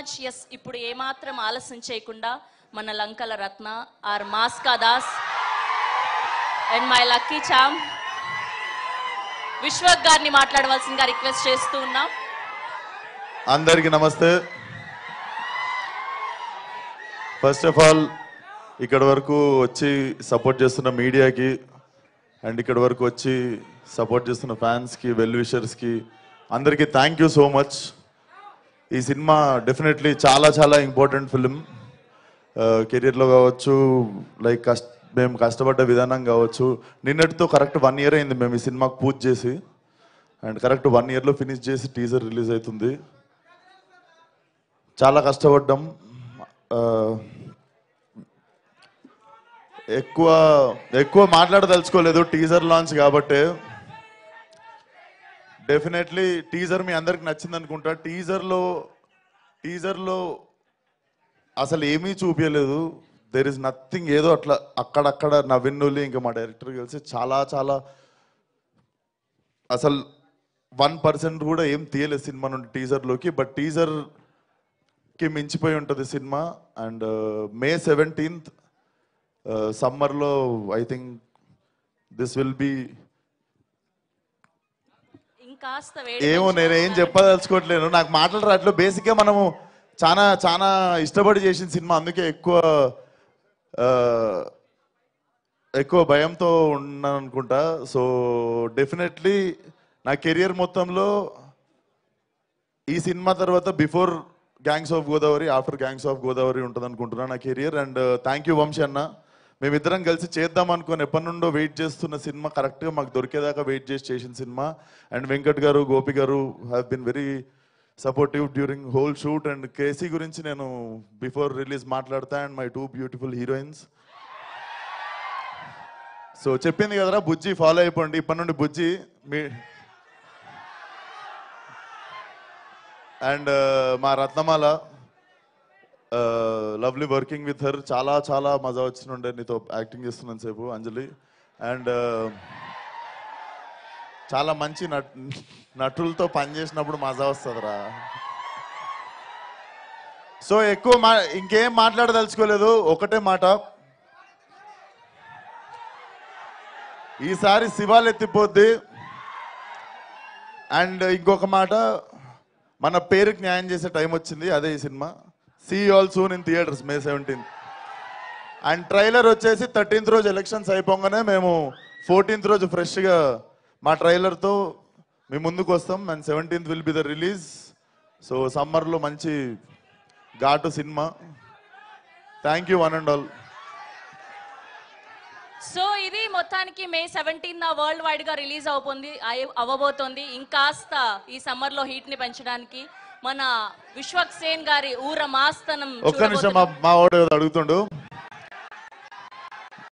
Much. Yes, ఇప్పుడు ఏమాత్రం ఆలస్యం చేయకుండా మన లంకల రత్న ఆర్ మాస్కా దాస్ and my lucky charm Vishwak గారిని మాట్లాడవలసిందిగా రిక్వెస్ట్ చేస్తూ ఉన్నాం. అందరికీ నమస్తే. ఫస్ట్ ఆఫ్ ఆల్ ఇక్కడ వరకు వచ్చి సపోర్ట్ చేస్తున్న మీడియాకి అండ్ ఇక్కడ వరకు వచ్చి సపోర్ట్ చేస్తున్న ఫ్యాన్స్కి, వెల్ విషర్స్కి అందరికీ థ్యాంక్ యూ సో మచ్. ఈ సినిమా డెఫినెట్లీ చాలా చాలా ఇంపార్టెంట్ ఫిలిం. కెరియర్లో కావచ్చు, లైక్ మేము కష్టపడ్డ విధానం కావచ్చు. నిన్నటితో కరెక్ట్ 1 year అయింది మేము ఈ సినిమాకు పూజ చేసి, అండ్ కరెక్ట్ 1 yearలో ఫినిష్ చేసి టీజర్ రిలీజ్ అవుతుంది. చాలా కష్టపడ్డాం. ఎక్కువ మాట్లాడదలుచుకోలేదు టీజర్ లాంచ్ కాబట్టి. డెఫినెట్లీ టీజర్ మీ అందరికి నచ్చింది అనుకుంటా. టీజర్లో అసలు ఏమీ చూపించలేదు. There is nothing. ఏదో అట్లా అక్కడక్కడ నవ్విన్నులి ఇంకా మా డైరెక్టర్ కలిసి చాలా చాలా అసలు 1% కూడా ఏం తీయలేదు సినిమా నుండి టీజర్లోకి. బట్ టీజర్కి మించిపోయి ఉంటుంది సినిమా. అండ్ May 17th సమ్మర్లో I think this will be ఏమో నేనేం చెప్పదలుచుకోవట్లేను. నాకు మాటలు రావట్లేదు. బేసిక్గా మనము చాలా చాలా ఇష్టపడి చేసిన సినిమా, అందుకే ఎక్కువ భయంతో ఉన్నాను అనుకుంటా. సో డెఫినెట్లీ నా కెరియర్ మొత్తంలో ఈ సినిమా తర్వాత బిఫోర్ గ్యాంగ్స్ ఆఫ్ గోదావరి, ఆఫ్టర్ గ్యాంగ్స్ ఆఫ్ గోదావరి ఉంటుంది అనుకుంటున్నా నా career. And thank you Vamsi అన్న. మేమిద్దరం కలిసి చేద్దాం అనుకుని ఎప్పటి నుండో వెయిట్ చేస్తున్న సినిమా కరెక్ట్గా మాకు దొరికేదాకా వెయిట్ చేసిన సినిమా. అండ్ వెంకట్ గారు, గోపి గారు have been very supportive during whole shoot. And KC గురించి నేను బిఫోర్ రిలీజ్ మాట్లాడతా. And my 2 beautiful heroines. So చెప్పింది కదరా బుజ్జి, ఫాలో అయిపోండి ఇప్పటి నుండి బుజ్జి మీ. అండ్ మా రత్నమాల, లవ్లీ వర్కింగ్ విత్ హర్. చాలా చాలా మజా వచ్చినుండే నీతో యాక్టింగ్ చేస్తున్నాను సేపు అంజలి. అండ్ చాలా మంచి నటులతో పనిచేసినప్పుడు మజా వస్తుందిరా. సో ఇంకేం మాట్లాడదలుచుకోలేదు. ఒకటే మాట, ఈసారి శివాలు ఎత్తిపోద్ది. అండ్ ఇంకొక మాట, మన పేరుకి న్యాయం చేసే టైం వచ్చింది. అదే ఈ cinema. See you all soon in theaters May 17th. And trailer వచ్చేసి 13th రోజు ఎలక్షన్స్ అయిపోగానే మేము 14th రోజు ఫ్రెష్గా మా ట్రైలర్తో మీ ముందుకు వస్తాం. And 17th will be the release. So సమ్మర్లో మంచి ఘాటు cinema. Thank you one and all. So ఇది మొత్తానికి May 17th వరల్డ్ వైడ్ గా రిలీజ్ అవ్వబోతోంది. ఇంకాస్త ఈ సమ్మర్ లో హీట్ ని పెంచడానికి మన విశ్వక్ సేన్ గారి ఊర మాస్తనం. ఒక్క నిమిషం, మా వాడు అడుగుతుండు.